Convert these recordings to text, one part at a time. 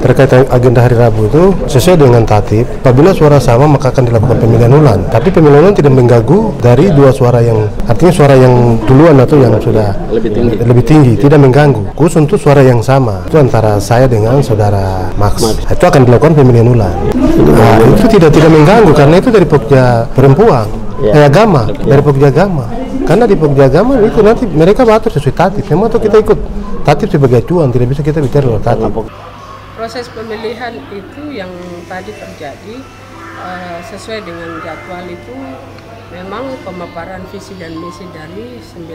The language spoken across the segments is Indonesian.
Terkait agenda hari Rabu itu sesuai dengan tatib, apabila suara sama maka akan dilakukan pemilihan ulang. Tapi pemilihan ulang tidak mengganggu dari dua suara yang, artinya suara yang duluan atau yang sudah lebih tinggi tidak mengganggu. Khusus untuk suara yang sama itu antara saya dengan saudara Max. Itu akan dilakukan pemilihan ulang. Nah, itu tidak mengganggu karena itu dari Pokja perempuan, agama, dari Pokja agama. Karena di Pokja agama itu nanti mereka atur sesuai tatib. Memang tuh kita ikut tatib sebagai acuan, tidak bisa kita bicara luar tatib. Proses pemilihan itu yang tadi terjadi sesuai dengan jadwal itu memang pemaparan visi dan misi dari 9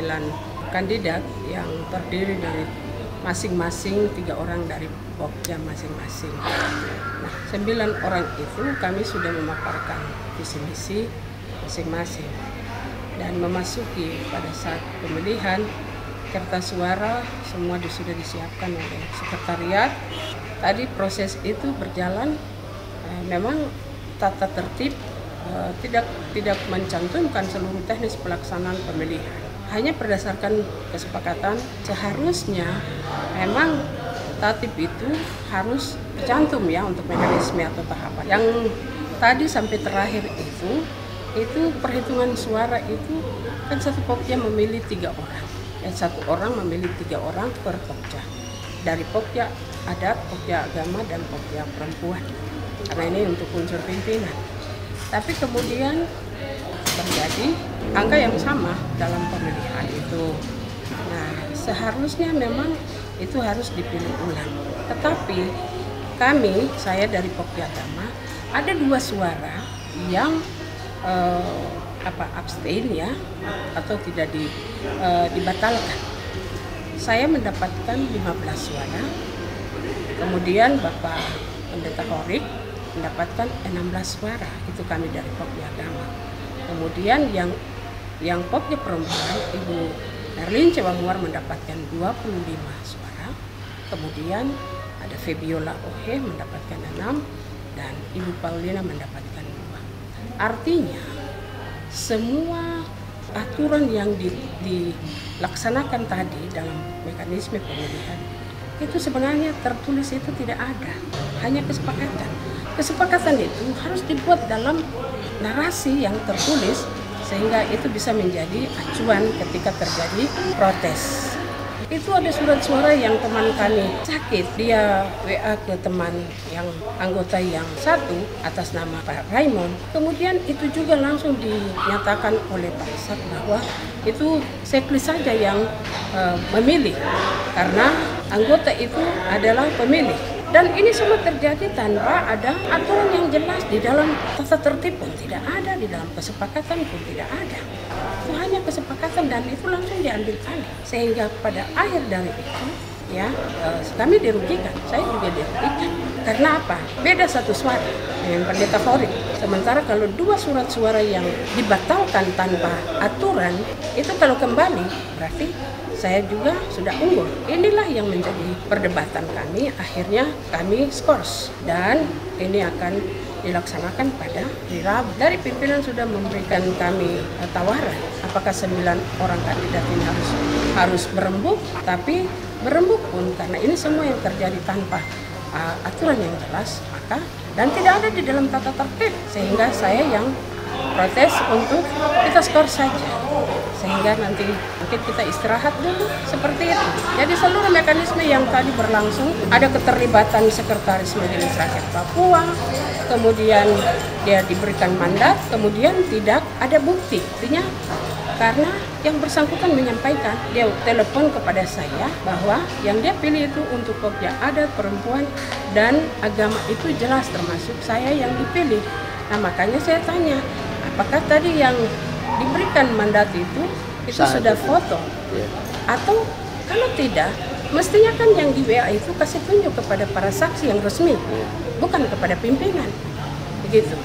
kandidat yang terdiri dari masing-masing 3 orang dari Pokja masing-masing. Nah, 9 orang itu kami sudah memaparkan visi misi masing-masing dan memasuki pada saat pemilihan kertas suara semua sudah disiapkan oleh sekretariat. Tadi proses itu berjalan, memang tata tertib tidak mencantumkan seluruh teknis pelaksanaan pemilihan. Hanya berdasarkan kesepakatan seharusnya memang tatib itu harus tercantum ya untuk mekanisme atau tahapan. Yang tadi sampai terakhir itu perhitungan suara itu kan satu Pokja memilih 3 orang. Satu orang memilih 3 orang per Pokja. Dari Pokja adat, Pokja agama, dan Pokja perempuan. Karena ini untuk unsur pimpinan. Tapi kemudian terjadi angka yang sama dalam pemilihan itu. Nah, seharusnya memang itu harus dipilih ulang. Tetapi saya dari Pokja agama, ada 2 suara yang abstain ya, atau tidak dibatalkan. Saya mendapatkan 15 suara, kemudian Bapak Pendeta Horik mendapatkan 16 suara, itu kami dari Pokja agama. Kemudian yang Pokja perempuan, Ibu Erlin Cewangwar mendapatkan 25 suara, kemudian ada Febiola Ohe mendapatkan 6, dan Ibu Paulina mendapatkan 2. Artinya semua aturan yang dilaksanakan tadi dalam mekanisme pemilihan itu sebenarnya tertulis itu tidak ada, hanya kesepakatan. Kesepakatan itu harus dibuat dalam narasi yang tertulis sehingga itu bisa menjadi acuan ketika terjadi protes. Itu ada surat suara yang teman kami sakit, dia WA ke teman yang anggota yang satu atas nama Pak Raymond. Kemudian itu juga langsung dinyatakan oleh Pak Isak bahwa itu seklis saja yang memilih karena anggota itu adalah pemilih. Dan ini semua terjadi tanpa ada aturan yang jelas di dalam tata tertib pun tidak ada, di dalam kesepakatan pun tidak ada. Itu hanya kesepakatan dan itu langsung diambil alih. Sehingga pada akhir dari itu, ya kami dirugikan, saya juga dirugikan. Karena apa? Beda satu suara dengan Pendeta Horik. Sementara kalau 2 surat suara yang dibatalkan tanpa aturan, itu kalau kembali berarti saya juga sudah unggul. Inilah yang menjadi perdebatan kami. Akhirnya kami skors dan ini akan dilaksanakan pada hari Rabu. Dari pimpinan sudah memberikan kami tawaran apakah 9 orang kandidat ini harus berembuk, tapi berembuk pun karena ini semua yang terjadi tanpa aturan yang jelas, maka dan tidak ada di dalam tata tertib, sehingga saya yang protes untuk kita skor saja, sehingga nanti mungkin kita istirahat dulu seperti itu. Jadi seluruh mekanisme yang tadi berlangsung, ada keterlibatan Sekretaris Majelis Rakyat Papua, kemudian dia diberikan mandat, kemudian tidak ada bukti. Artinya karena yang bersangkutan menyampaikan, dia telepon kepada saya bahwa yang dia pilih itu untuk Pokja adat, perempuan, dan agama itu jelas termasuk saya yang dipilih. Nah makanya saya tanya, apakah tadi yang diberikan mandat itu sudah foto? Atau kalau tidak, mestinya kan yang di WA itu kasih tunjuk kepada para saksi yang resmi, bukan kepada pimpinan. Begitu.